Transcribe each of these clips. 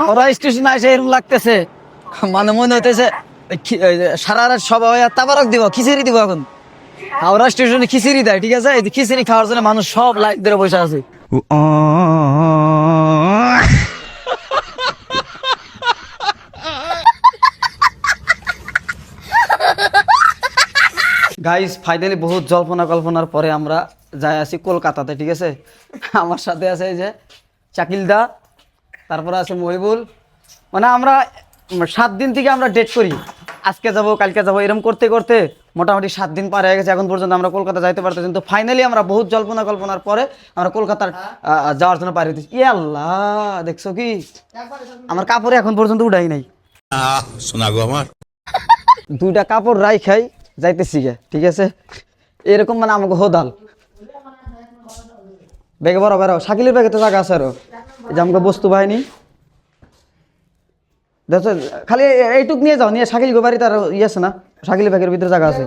Howrah station এসে এরকম লাগতেছে, মানে মনে হইতেছে সারা রাত সবাই তাবারক দিব, খিচুড়ি দিব। এখন হাওড়া স্টেশনে খিচুড়ি দেয়, ঠিক আছে? এই যে খিচুড়ি খাওয়ার জন্য মানুষ সব লাইন ধরে বসে আছে। গাইস ফাইনালি বহুত জল্পনা কল্পনার পরে আমরা যাই আছি কলকাতাতে, ঠিক আছে? আমার সাথে আছে এই যে চাকিলদা, তারপরে আছে মহিবুল। মানে আমরা 7 দিন থেকে আমরা ডেট করি, আজকে যাব কালকে যাব, এরকম করতে করতে মোটামুটি 7 দিন পার হয়ে গেছে। এখন পর্যন্ত আমরা কলকাতা যাইতে পারতেছি, কিন্তু ফাইনালি আমরা বহুত জল্পনা কল্পনার পরে আমরা কলকাতার যাওয়ার জন্য পারি হতেছি। ই আল্লাহ, দেখছো কি আমার কাপড়ে এখন পর্যন্ত উঠাই নাই। শোনা গো আমার 2টা কাপড় রাই খাই যাইতেছি গে, ঠিক আছে? এরকম মানে আমাকে হোদাল ব্যাগে বড় বেরো, শাকিলের ব্যাগে তো জায়গা আছে আরো, এই যে আমাকে বস্তু বাহিনী দেখো, খালি এইটুক নিয়ে যাও, নিয়ে শাকিল গোবারি তার ইয়ে আছে না, শাকিলের ব্যাগের ভিতরে জায়গা আছে।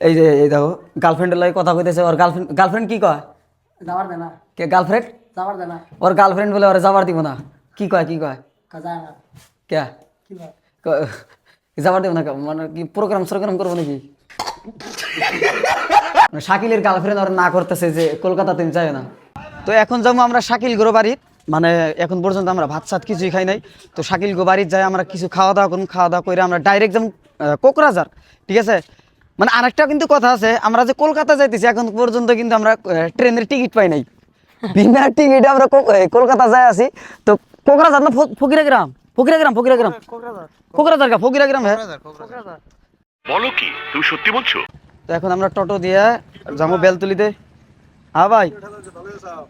এই যে এই দেখো গার্লফ্রেন্ডের লাগে কথা কইতেছে, ওর গার্লফ্রেন্ড কি কয়? যাবার দে না, কে গার্লফ্রেন্ড? যাবার দে না, ওর গার্লফ্রেন্ড বলে ওরে যাবার দিব না। কি কয় কি কয়? কাজা না, কে কি বল? যাবার দেব না? মানে কি প্রোগ্রাম করবো নাকি? শাকিলের গার্লফ্রেন্ড ওরা না করতেছে যে কলকাতা তুমি যাই না। তো এখন যাবো আমরা শাকিল গো বাড়ির, মানে এখন পর্যন্ত আমরা ভাত সাত কিছুই খাই নাই। তো শাকিল গো বাড়ির যাই আমরা কিছু খাওয়া দাওয়া করুন, খাওয়া দাওয়া করে আমরা ডাইরেক্ট যাবো কোকরাঝার, ঠিক আছে? মানে আরেকটা কিন্তু কথা আছে, আমরা যে কলকাতা যাইতেছি এখন পর্যন্ত কিন্তু আমরা ট্রেনের টিকিট পাই নাই। বিনা টিকিটে আমরা কলকাতা যাই আছি। তো কোকরাঝার না ফকিরাগ্রাম? ফকিরাগ্রাম হ্যাঁ। বলো কি তুমি সত্যি বলছো? তো এখন আমরা টোটো দিয়ে যাবো বেলতুলিতে। হ্যাঁ ভাই,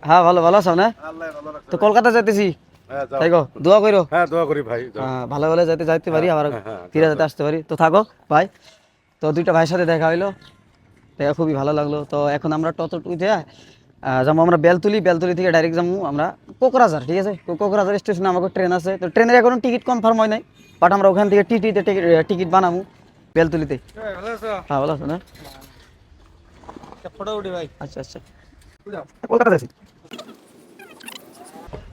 হ্যাঁ ভালো ভালো আছো না? তো কলকাতা যাইতেছি, তাই গো দোয়া করো। হ্যাঁ দোয়া করি ভাই। ভালো ভালো যাইতে পারি, আবার ফিরে যেতে আসতে পারি। তো থাকো ভাই। তো 2টা ভাইয়ের সাথে দেখা হইলো, দেখা খুবই ভালো লাগলো। তো এখন আমরা টোটো উঠে যাবো আমরা বেলতুলি থেকে ডাইরেক্ট যাবো আমরা কোকরাঝার, ঠিক আছে? তো কোকরাঝার স্টেশনে আমাকে ট্রেন আছে, তো ট্রেনের এখনো টিকিট কনফার্ম হয় নাই, বাট আমরা ওখান থেকে টিকিট বানাবো বেলতুলিতে। হ্যাঁ ভালো আছো না? ফটো উঠি ভাই। আচ্ছা আচ্ছা, কলকাতা যাচ্ছি।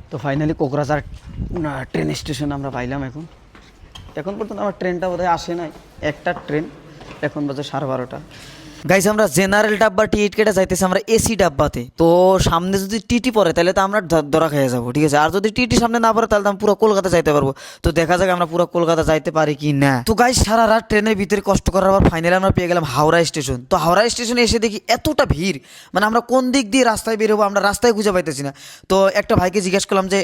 তো ফাইনালি কোকরাঝার ট্রেন স্টেশন আমরা পাইলাম। এখন পর্যন্ত আমার ট্রেনটা বোধহয় আসে নাই, একটা ট্রেন, এখন বাজে 12:30। গাইস আমরা জেনারেল ডাব্বা টিকিট কেটে যাইতেছি আমরা এসি ডাব্বাতে। তো সামনে যদি টিটি পড়ে তাহলে তো আমরা ধরা খেয়ে যাবো, ঠিক আছে? আর যদি টিটি সামনে না পড়ে তাহলে তো আমরা পুরো কলকাতা যাইতে পারবো। তো দেখা যাক আমরা পুরো কলকাতা যাইতে পারি কি না। তো গাইস সারা রাত ট্রেনের ভিতরে কষ্ট করার পর ফাইনালি আমরা পেয়ে গেলাম হাওড়া স্টেশন। তো হাওড়া স্টেশনে এসে দেখি এতটা ভিড়, মানে আমরা কোন দিক দিয়ে রাস্তায় বেরোবো আমরা রাস্তায় খুঁজে পাইতেছি না। তো একটা ভাইকে জিজ্ঞেস করলাম যে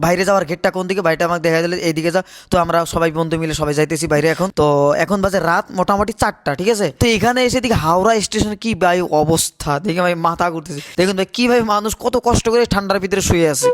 বাইরে যাওয়ার গেটটা কোন দিকে, ভাইটা আমাকে দেখা দিলে এইদিকে যা। তো আমরা সবাই বন্ধু মিলে সবাই যাইতেছি বাইরে। এখন বাজে রাত মোটামুটি 4টা, ঠিক আছে? তো এখানে এসে দেখি হাওড়া স্টেশনে কি ভাই অবস্থা, দেখে ভাই মাথা ঘুরতেছে। দেখুন ভাই কি ভাই মানুষ কত কষ্ট করে ঠান্ডার ভিতরে শুয়ে আছে।